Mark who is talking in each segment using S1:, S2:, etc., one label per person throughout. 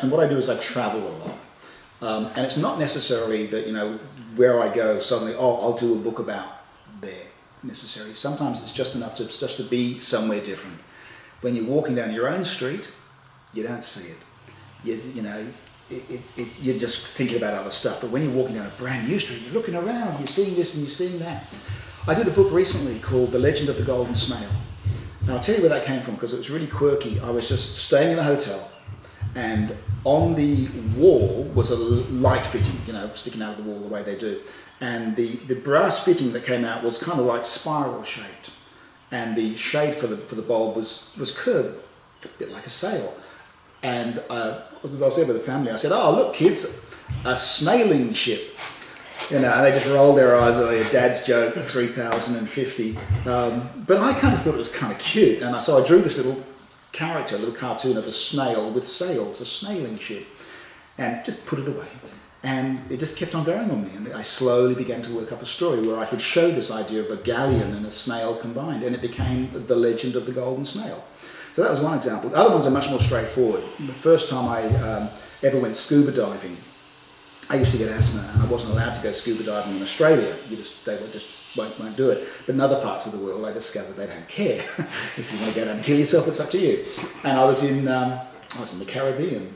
S1: And what I do is I travel a lot. And it's not necessarily that, where I go suddenly, I'll do a book about there necessarily. Sometimes it's just enough just to be somewhere different. When you're walking down your own street, you don't see it. You're just thinking about other stuff. But when you're walking down a brand new street, you're looking around, you're seeing this and you're seeing that. I did a book recently called The Legend of the Golden Snail. And I'll tell you where that came from because it was really quirky. I was just staying in a hotel, and on the wall was a light fitting, sticking out of the wall the way they do. And the brass fitting that came out was kind of like spiral shaped. And the shade for the bulb was curved, a bit like a sail. And I was there with the family. I said, "Oh, look, kids, a snailing ship." And they just rolled their eyes at your dad's joke, 3050. But I kind of thought it was kind of cute. And so I drew this little character, a little cartoon of a snail with sails, a snailing ship, and just put it away. And it just kept on going on me. And I slowly began to work up a story where I could show this idea of a galleon and a snail combined. And it became The Legend of the Golden Snail. So that was one example. The other ones are much more straightforward. The first time I ever went scuba diving, I used to get asthma and I wasn't allowed to go scuba diving in Australia. They just won't do it. But in other parts of the world, I discovered they don't care. If you want to go down and kill yourself, it's up to you. And I was in the Caribbean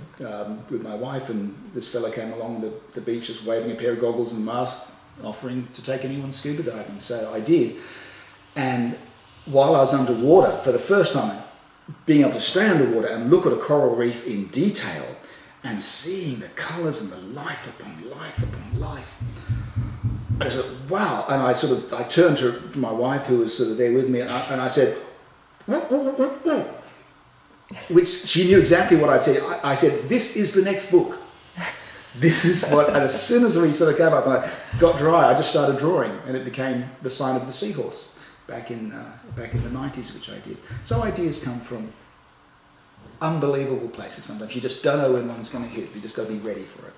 S1: with my wife, and this fellow came along the beach just waving a pair of goggles and mask, offering to take anyone scuba diving. So I did. And while I was underwater, for the first time, being able to stay underwater and look at a coral reef in detail and seeing the colours and the life upon life upon life. I just went, wow. And I turned to my wife, who was sort of there with me, and I said, which she knew exactly what I'd said. I said, "This is the next book. This is what," and as soon as we sort of came up and I got dry, I just started drawing, and it became The Sign of the Seahorse back in the 90s, which I did. So ideas come from unbelievable places sometimes. You just don't know when one's going to hit. You just got to be ready for it.